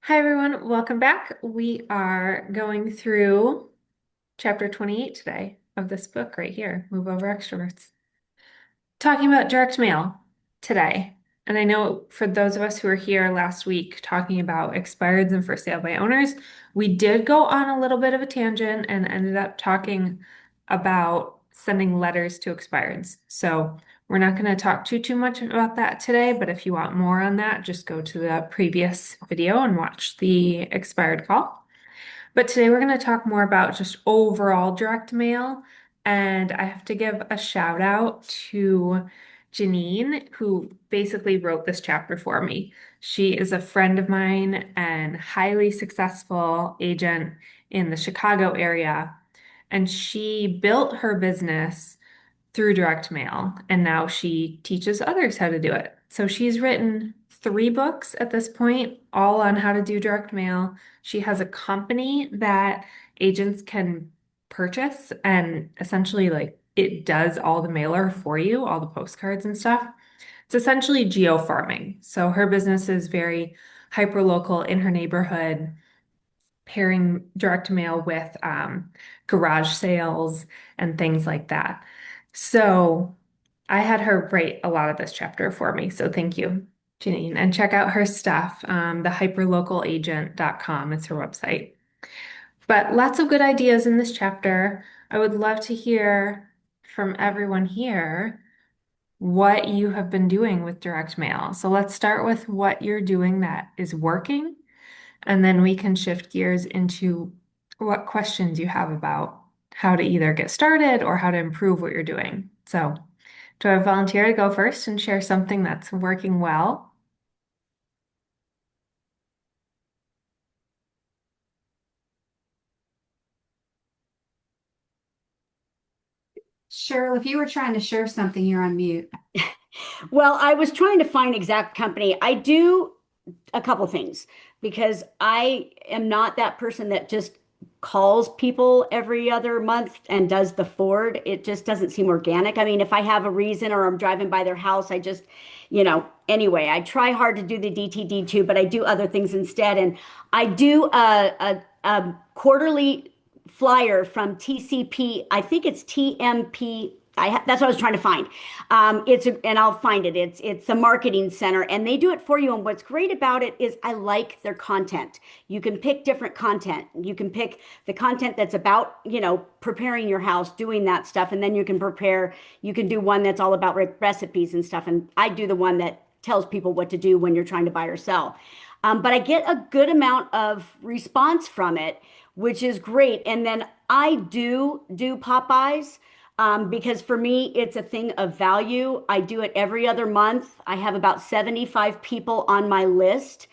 Hi, everyone. Welcome back. We are going through chapter 28 today of this book right here, Move Over Extroverts. Talking about direct mail today. And I know for those of us who were here last week talking about expireds and for sale by owners, we did go on a little bit of a tangent and ended up talking about sending letters to expireds. So we're not going to talk too much about that today, but if you want more on that, just go to the previous video and watch the expired call. But today we're going to talk more about just overall direct mail. And I have to give a shout out to Janine, who basically wrote this chapter for me. She is a friend of mine and highly successful agent in the Chicago area. And she built her business through direct mail, and now she teaches others how to do it. So she's written 3 books at this point, all on how to do direct mail. She has a company that agents can purchase, and essentially, like, it does all the mailer for you, all the postcards and stuff. It's essentially geo farming. So her business is very hyper local in her neighborhood, pairing direct mail with garage sales and things like that. So I had her write a lot of this chapter for me. So thank you, Janine. And check out her stuff, thehyperlocalagent.com is her website. But lots of good ideas in this chapter. I would love to hear from everyone here what you have been doing with direct mail. So let's start with what you're doing that is working, and then we can shift gears into what questions you have about how to either get started or how to improve what you're doing. So, do I volunteer to go first and share something that's working well? Cheryl, if you were trying to share something, you're on mute. Well, I was trying to find exact company. I do a couple things because I am not that person that just calls people every other month and does the forward. It just doesn't seem organic. I mean, if I have a reason or I'm driving by their house, anyway, I try hard to do the DTD too, but I do other things instead. And I do a quarterly flyer from TCP. I think it's TMP. That's what I was trying to find. And I'll find it. It's a marketing center, and they do it for you. And what's great about it is I like their content. You can pick different content. You can pick the content that's about preparing your house, doing that stuff, and then you can prepare. You can do one that's all about recipes and stuff. And I do the one that tells people what to do when you're trying to buy or sell. But I get a good amount of response from it, which is great. And then I do Popeyes. Because for me, it's a thing of value. I do it every other month. I have about 75 people on my list,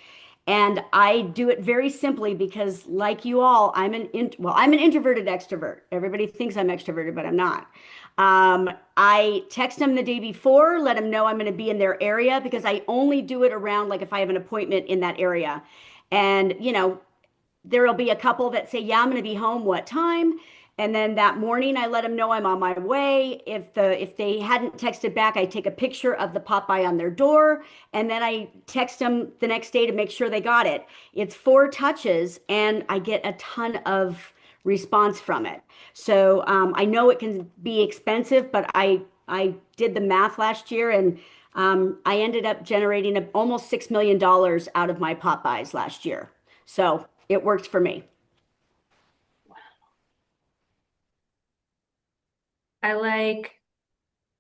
and I do it very simply because, like you all, I'm an introverted extrovert. Everybody thinks I'm extroverted, but I'm not. I text them the day before, let them know I'm going to be in their area because I only do it around like if I have an appointment in that area. And, there'll be a couple that say, "Yeah, I'm going to be home. What time?" And then that morning, I let them know I'm on my way. If they hadn't texted back, I take a picture of the Popeye on their door, and then I text them the next day to make sure they got it. It's 4 touches, and I get a ton of response from it. So I know it can be expensive, but I did the math last year, and I ended up generating almost $6 million out of my Popeyes last year. So it worked for me. I like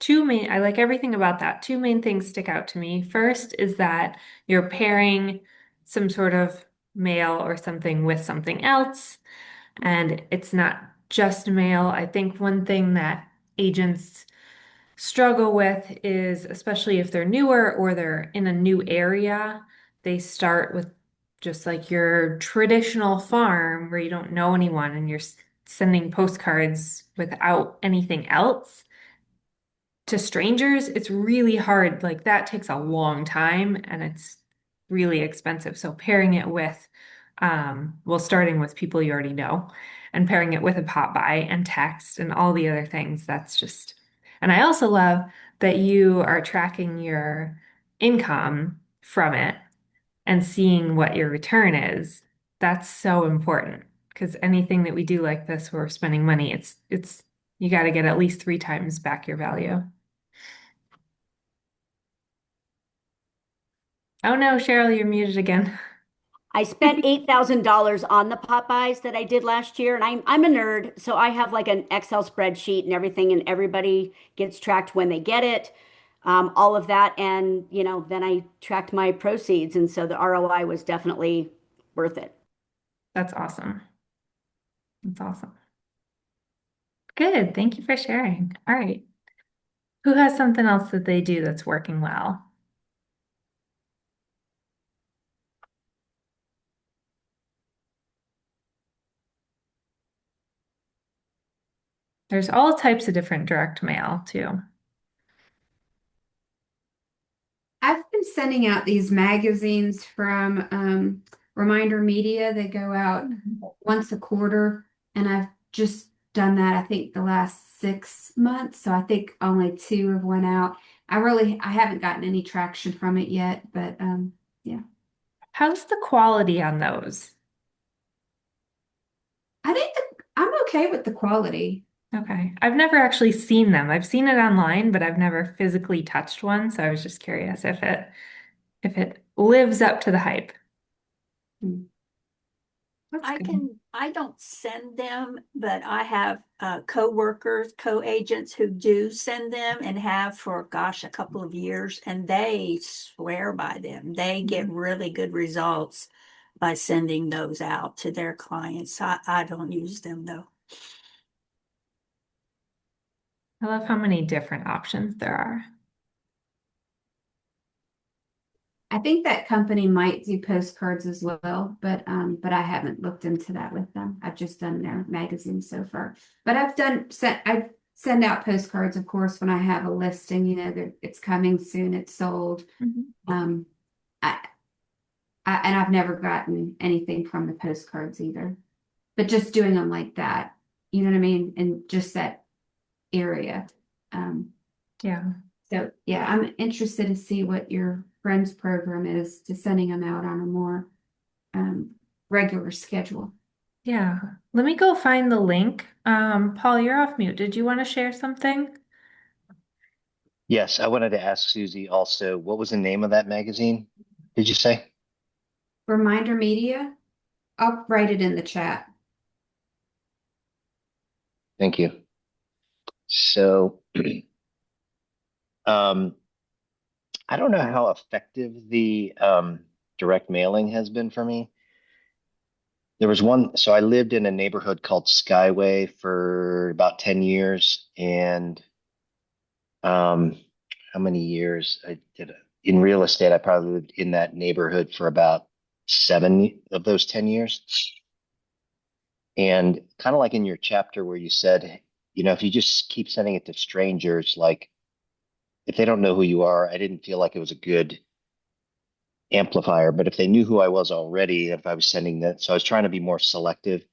I like everything about that. Two main things stick out to me. First is that you're pairing some sort of mail or something with something else, and it's not just mail. I think one thing that agents struggle with is, especially if they're newer or they're in a new area, they start with just like your traditional farm where you don't know anyone and you're sending postcards without anything else to strangers. It's really hard. Like, that takes a long time and it's really expensive. So pairing it with, well, starting with people you already know and pairing it with a pop by and text and all the other things, that's just, and I also love that you are tracking your income from it. and seeing what your return is, that's so important because anything that we do like this where we're spending money, it's you got to get at least 3 times back your value. Oh no, Cheryl, you're muted again. I spent $8,000 on the Popeyes that I did last year, and I'm a nerd, so I have like an Excel spreadsheet and everything, and everybody gets tracked when they get it, all of that, and then I tracked my proceeds, and so the ROI was definitely worth it. That's awesome. That's awesome. Good. Thank you for sharing. All right. Who has something else that they do that's working well? There's all types of different direct mail too. I've been sending out these magazines from Reminder Media. They go out once a quarter, and I've just done that, I think, the last 6 months. So I think only two have went out. I haven't gotten any traction from it yet, but yeah. How's the quality on those? I think I'm okay with the quality. Okay. I've never actually seen them. I've seen it online, but I've never physically touched one, so I was just curious if it lives up to the hype. Hmm. That's good. I don't send them, but I have co-workers, co-agents who do send them and have for, gosh, a couple of years, and they swear by them. They get really good results by sending those out to their clients. I don't use them though. I love how many different options there are. I think that company might do postcards as well, but I haven't looked into that with them. I've just done their magazine so far. But I send out postcards, of course, when I have a listing, that it's coming soon, it's sold. Mhm. Um, I, and I've never gotten anything from the postcards either. But just doing them like that, you know what I mean? And just that area. Um, Yeah. so yeah, I'm interested to see what your friend's program is to sending them out on a more regular schedule. Yeah. Let me go find the link. Paul, you're off mute. Did you want to share something? Yes, I wanted to ask Susie also, what was the name of that magazine? Did you say? Reminder Media, I'll write it in the chat. Thank you. So, um, I don't know how effective the direct mailing has been for me. There was one, so I lived in a neighborhood called Skyway for about 10 years, and um, how many years I did in real estate? I probably lived in that neighborhood for about 7 of those 10 years. And kind of like in your chapter where you said, if you just keep sending it to strangers, like if they don't know who you are, I didn't feel like it was a good amplifier. But if they knew who I was already, if I was sending that, so I was trying to be more selective.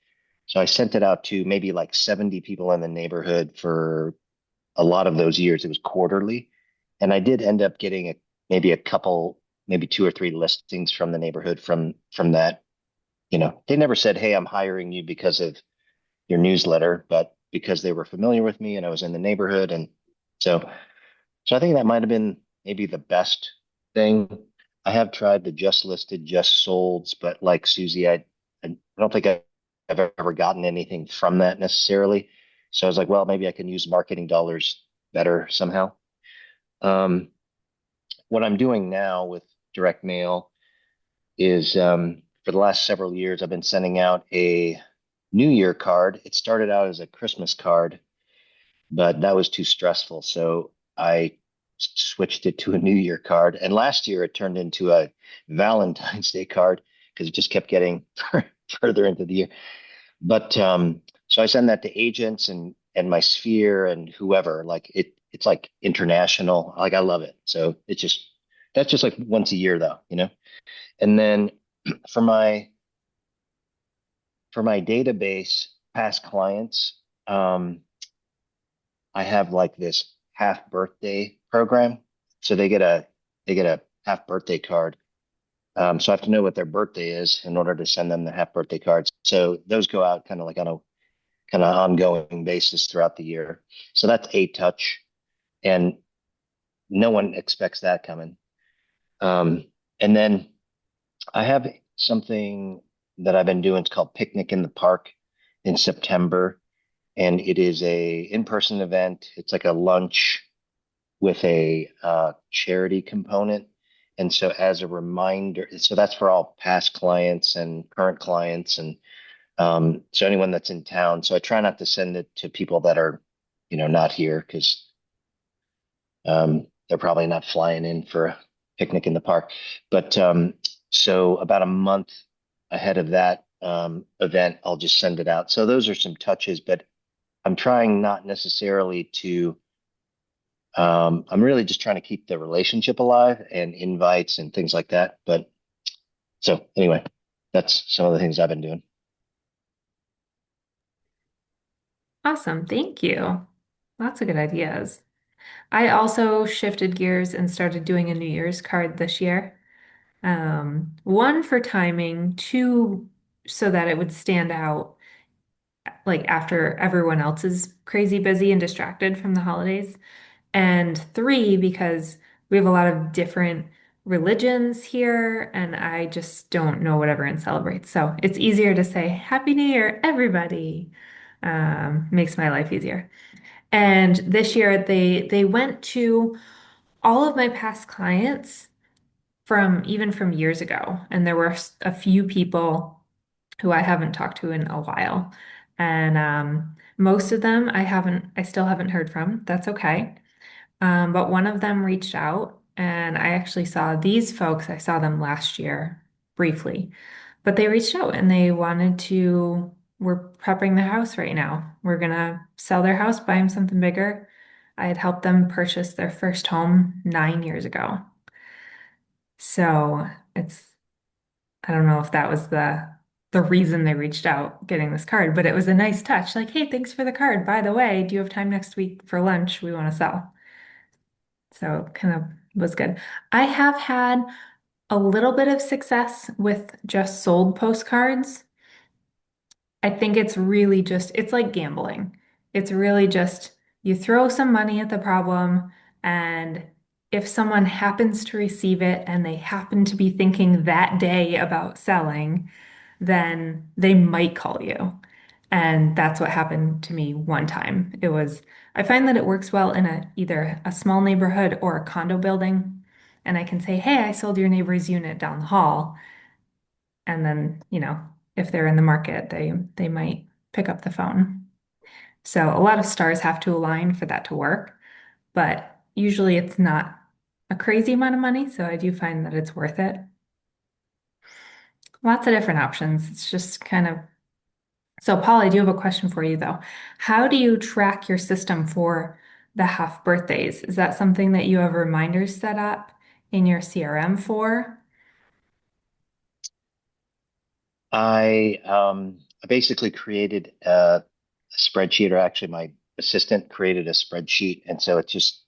So I sent it out to maybe like 70 people in the neighborhood for a lot of those years. It was quarterly. And I did end up getting maybe a couple, maybe two or three listings from the neighborhood from that. They never said, "Hey, I'm hiring you because of your newsletter," but because they were familiar with me and I was in the neighborhood. And so, so I think that might have been maybe the best thing. I have tried the just listed, just solds, but like Susie, I don't think I've ever gotten anything from that necessarily. So I was like, well, maybe I can use marketing dollars better somehow. Um, what I'm doing now with direct mail is for the last several years, I've been sending out a New Year card. It started out as a Christmas card, but that was too stressful. So I switched it to a New Year card. And last year it turned into a Valentine's Day card because it just kept getting further into the year. But so I send that to agents and my sphere and whoever. Like it's like international. Like I love it. So it's just that's just like once a year though. And then for my for my database past clients, I have like this half birthday program. So they get a half birthday card So I have to know what their birthday is in order to send them the half birthday cards. So those go out kind of like on a kind of ongoing basis throughout the year. So that's a touch, and no one expects that coming. Um, and then I have something that I've been doing. It's called Picnic in the Park in September, and it is a in-person event. It's like a lunch with a charity component. And so, as a reminder, so that's for all past clients and current clients, and so anyone that's in town. So I try not to send it to people that are, not here because they're probably not flying in for a picnic in the park. But so about a month ahead of that event, I'll just send it out. So those are some touches, but I'm trying not necessarily to. I'm really just trying to keep the relationship alive and invites and things like that. But so anyway, that's some of the things I've been doing. Awesome. Thank you. Lots of good ideas. I also shifted gears and started doing a New Year's card this year. One for timing, two so that it would stand out like after everyone else is crazy busy and distracted from the holidays. And three, because we have a lot of different religions here, and I just don't know what everyone celebrates. So it's easier to say Happy New Year, everybody. Makes my life easier. And this year they went to all of my past clients from even from years ago, and there were a few people who I haven't talked to in a while. And most of them I still haven't heard from. That's okay. But one of them reached out, and I actually saw these folks. I saw them last year briefly, but they reached out and they wanted to. We're prepping the house right now. We're gonna sell their house, buy them something bigger. I had helped them purchase their first home 9 years ago. So it's, I don't know if that was the reason they reached out getting this card, but it was a nice touch. Like, hey, thanks for the card. By the way, do you have time next week for lunch? We want to sell. So it kind of was good. I have had a little bit of success with just sold postcards. I think it's really just, it's like gambling. It's really just you throw some money at the problem, and if someone happens to receive it and they happen to be thinking that day about selling, then they might call you. And that's what happened to me one time. I find that it works well in either a small neighborhood or a condo building. And I can say, hey, I sold your neighbor's unit down the hall. And then, if they're in the market, they might pick up the phone. So a lot of stars have to align for that to work, but usually it's not a crazy amount of money, so I do find that it's worth it. Lots of different options. It's just kind of so Paul, I do have a question for you though. How do you track your system for the half birthdays? Is that something that you have reminders set up in your CRM for? I basically created a spreadsheet, or actually my assistant created a spreadsheet, and so it's just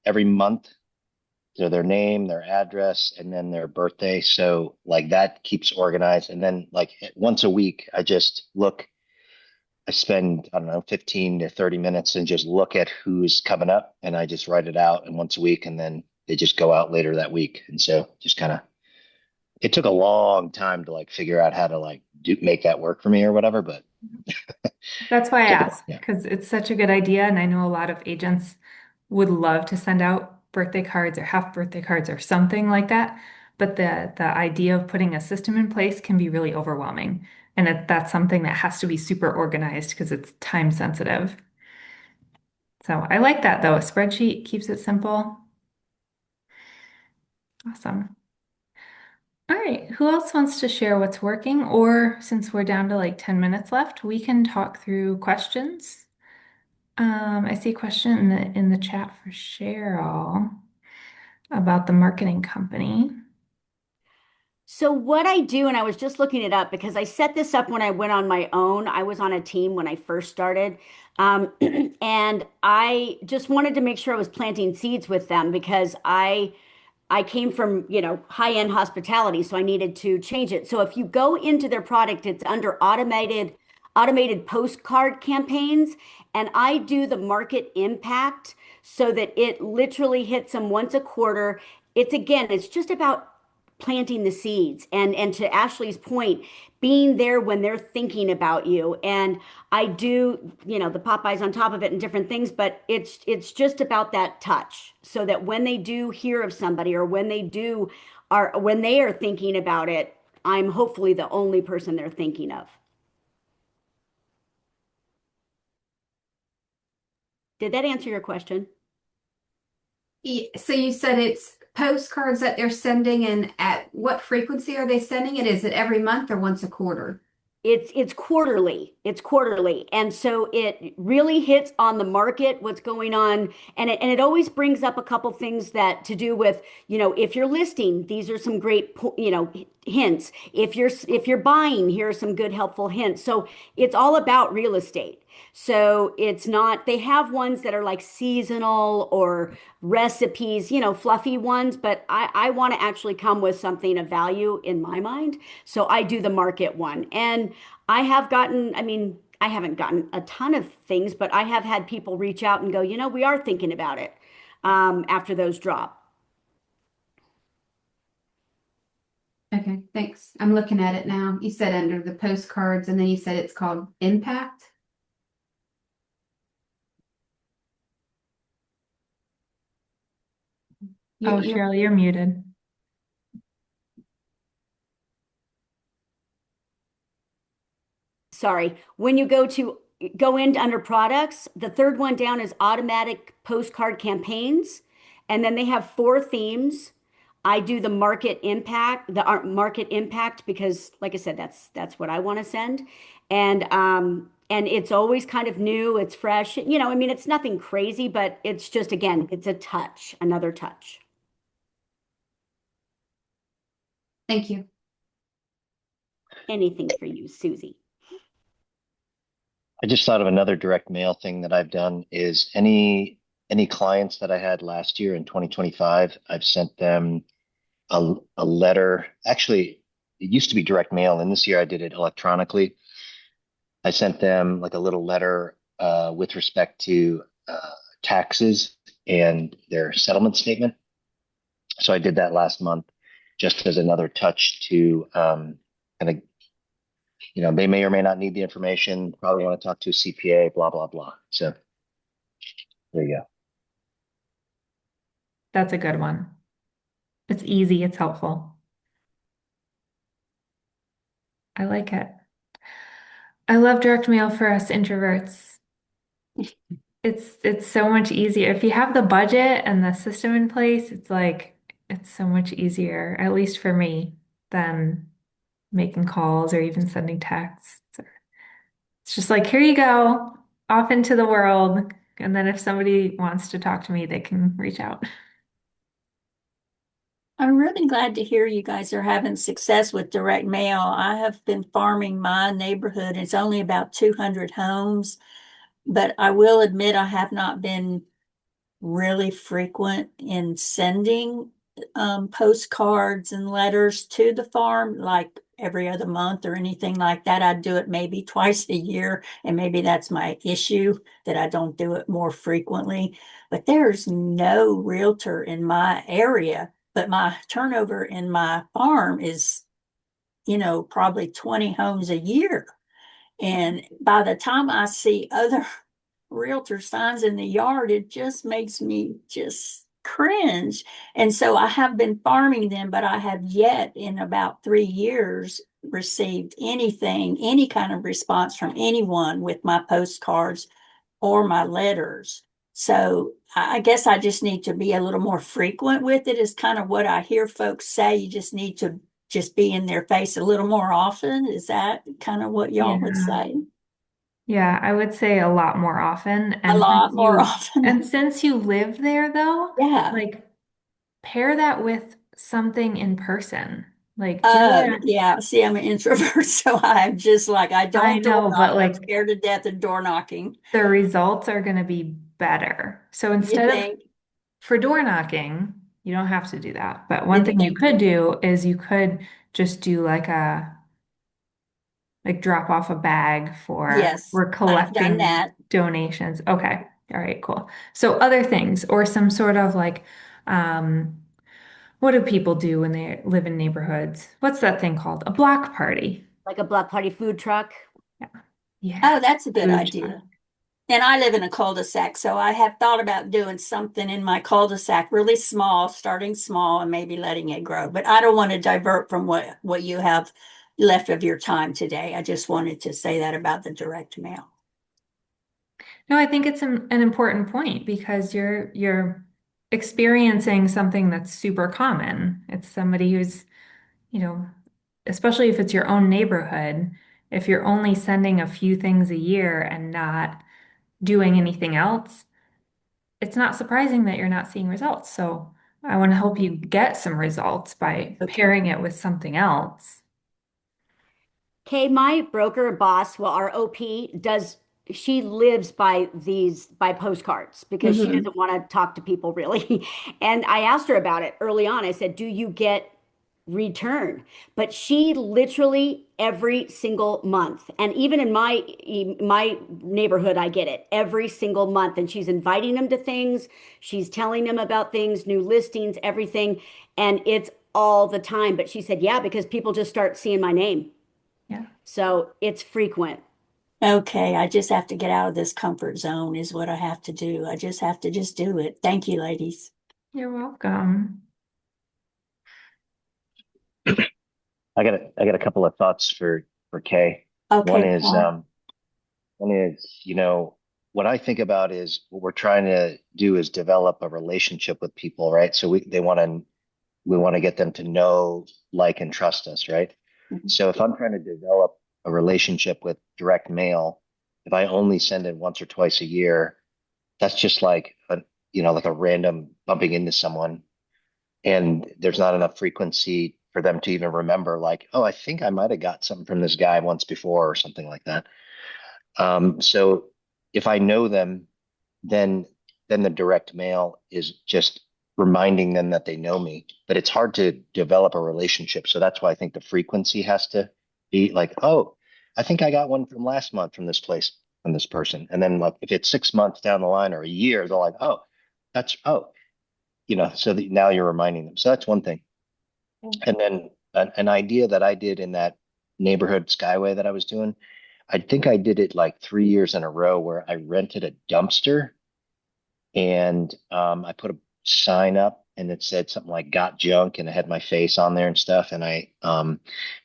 every month, so their name, their address, and then their birthday. So like that keeps organized, and then like once a week, I just look. I spend, I don't know, 15 to 30 minutes and just look at who's coming up, and I just write it out and once a week, and then they just go out later that week. And so just kind of it took a long time to like figure out how to like make that work for me or whatever, but That's why I took a while. asked, Yeah. because it's such a good idea, and I know a lot of agents would love to send out birthday cards or half birthday cards or something like that. But the idea of putting a system in place can be really overwhelming. And that's something that has to be super organized because it's time sensitive. So I like that though. A spreadsheet keeps it simple. Awesome. All right, who else wants to share what's working? Or since we're down to like 10 minutes left, we can talk through questions. I see a question in the chat for Cheryl about the marketing company. So what I do, and I was just looking it up because I set this up when I went on my own. I was on a team when I first started. Um, and I just wanted to make sure I was planting seeds with them because I came from, high-end hospitality, so I needed to change it. So if you go into their product, it's under automated postcard campaigns, and I do the market impact so that it literally hits them once a quarter. It's just about planting the seeds and to Ashley's point, being there when they're thinking about you. And I do, the Popeyes on top of it and different things, but it's just about that touch so that when they do hear of somebody or when they are thinking about it, I'm hopefully the only person they're thinking of. Did that answer your question? So you said it's postcards that they're sending, and at what frequency are they sending it? Is it every month or once a quarter? It's quarterly. It's quarterly. And so it really hits on the market, what's going on. And it always brings up a couple things that to do with, if you're listing, these are some great, hints. If you're buying, here are some good helpful hints. So it's all about real estate. So it's not, they have ones that are like seasonal or recipes, fluffy ones, but I want to actually come with something of value in my mind. So I do the market one. And I mean, I haven't gotten a ton of things, but I have had people reach out and go, we are thinking about it after those drop. Okay, thanks. I'm looking at it now. You said under the postcards, and then you said it's called Impact. Oh, You're Cheryl, you're muted. Sorry. When you go in under products, the third one down is automatic postcard campaigns. And then they have four themes. I do the market impact because, like I said, that's what I want to send. And it's always kind of new, it's fresh. I mean, it's nothing crazy, but it's just, again, it's a touch, another touch. Thank you. Anything for you, Susie. I just thought of another direct mail thing that I've done is any clients that I had last year in 2025, I've sent them a letter. Actually, it used to be direct mail, and this year I did it electronically. I sent them like a little letter with respect to taxes and their settlement statement. So I did that last month just as another touch to kind of, they may or may not need the information, probably want to talk to a CPA, blah, blah, blah. So there you go. That's a good one. It's easy, it's helpful. I like it. I love direct mail for us introverts. It's so much easier. If you have the budget and the system in place, it's so much easier, at least for me, than making calls or even sending texts. It's just like, here you go, off into the world. And then if somebody wants to talk to me, they can reach out. I'm really glad to hear you guys are having success with direct mail. I have been farming my neighborhood. It's only about 200 homes, but I will admit I have not been really frequent in sending postcards and letters to the farm, like every other month or anything like that. I do it maybe twice a year, and maybe that's my issue that I don't do it more frequently. But there's no realtor in my area, but my turnover in my farm is, probably 20 homes a year. And by the time I see other realtor signs in the yard, it just makes me just cringe. And so I have been farming them, but I have yet in about 3 years received any kind of response from anyone with my postcards or my letters. So I guess I just need to be a little more frequent with it, is kind of what I hear folks say. You just need to just be in their face a little more often. Is that kind of what y'all would Yeah. say? Yeah, I would say a lot more often. A lot more often. And since you live there though, Yeah. like pair that with something in person. Like do it. Yeah. See, I'm an introvert, so I'm just like, I I don't door know, knock. but I'm like scared to death of door knocking. the results are going to be better. So You instead of think? for door knocking, You don't have to do that. But one Did thing you they? could do is you could just do like drop off a bag for Yes, we're I've done collecting that. donations. Okay. All right, cool. So other things or some sort of like um what do people do when they live in neighborhoods? What's that thing called? A block party. Like a block party food truck. Yeah. Yeah. Oh, that's a good Food truck. idea. And I live in a cul-de-sac, so I have thought about doing something in my cul-de-sac, really small, starting small and maybe letting it grow. But I don't want to divert from what you have left of your time today. I just wanted to say that about the direct mail. No, I think it's an important point because you're experiencing something that's super common. It's somebody who's, you know, especially if it's your own neighborhood, if you're only sending a few things a year and not doing anything else, it's not surprising that you're not seeing results. So I want to help you get some results by Okay. pairing it with something else. Okay, my broker boss, well, our OP does, she lives by by postcards because she Hmm. doesn't want to talk to people really. And I asked her about it early on. I said, "Do you get return?" But she literally every single month, and even in my neighborhood, I get it every single month. And she's inviting them to things, she's telling them about things, new listings, everything, and it's all the time. But she said, "Yeah, because people just start seeing my name." Yeah, So it's frequent. Okay, I just have to get out of this comfort zone is what I have to do. I just have to just do it. Thank you, ladies. you're welcome. I got a couple of thoughts for Kay. One Okay, is Paul. um, one is, what I think about is what we're trying to do is develop a relationship with people, right? So we want to get them to know, like, and trust us, right? So if I'm trying to develop a relationship with direct mail, if I only send it once or twice a year, that's just like a random bumping into someone, and there's not enough frequency for them to even remember, like, oh, I think I might have got something from this guy once before or something like that. So if I know them, then the direct mail is just reminding them that they know me. But it's hard to develop a relationship. So that's why I think the frequency has to be like, oh, I think I got one from last month from this place, from this person. And then like if it's 6 months down the line or a year, they're like, oh, so that now you're reminding them. So that's one thing. And then an idea that I did in that neighborhood skyway that I was doing, I think I did it like 3 years in a row where I rented a dumpster, and I put a sign up and it said something like "got junk" and it had my face on there and stuff. And I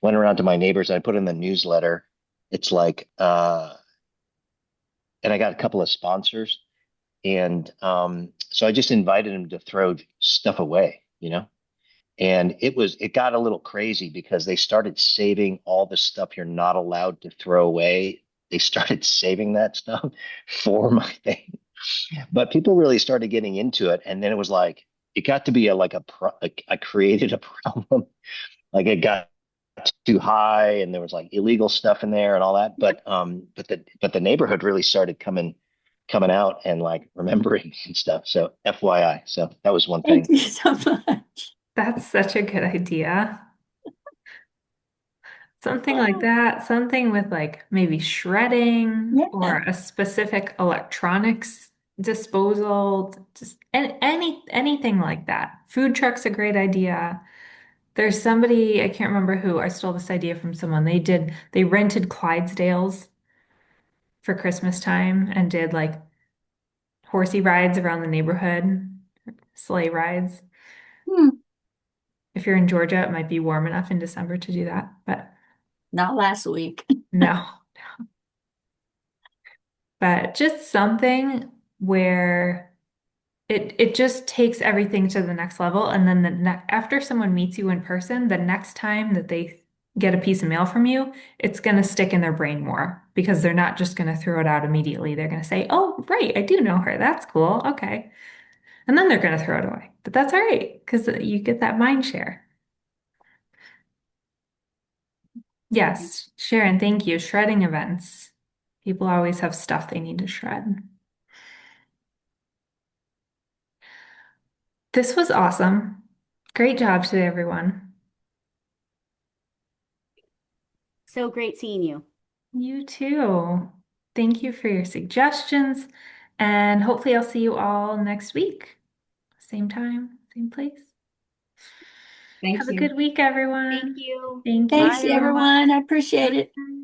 went around to my neighbors and I put in the newsletter. It's like, and I got a couple of sponsors. And so I just invited them to throw stuff away. And it got a little crazy because they started saving all the stuff you're not allowed to throw away. They started saving that stuff for my thing. But people really started getting into it, and then it was like it got to be I created a problem. Like it got too high, and there was like illegal stuff in there and all that. But the neighborhood really started coming out and like remembering and stuff. So FYI, so that was one Thank thing. you so much. That's such a good idea. Something like Oh, that, something with like maybe shredding or yeah. a specific electronics disposal, just anything like that. Food truck's a great idea. There's somebody, I can't remember who, I stole this idea from someone. They rented Clydesdales for Christmas time and did like horsey rides around the neighborhood, sleigh rides. Hmm. If you're in Georgia, it might be warm enough in December to do that, but Not last week. no. But just something where it just takes everything to the next level. And then after someone meets you in person, the next time that they get a piece of mail from you, it's going to stick in their brain more because they're not just going to throw it out immediately. They're going to say, "Oh, right, I do know her. That's cool. Okay." And then they're going to throw it away. But that's all right because you get that mind share. Yes, Sharon, thank you. Shredding events. People always have stuff they need to shred. This was awesome. Great job today, everyone. So great seeing you. You too. Thank you for your suggestions, and hopefully I'll see you all next week. Same time, same place. Thank Have a you. good week, Thank everyone. you. Thank Thanks, Bye, you. everyone. everyone. I appreciate it. Bye.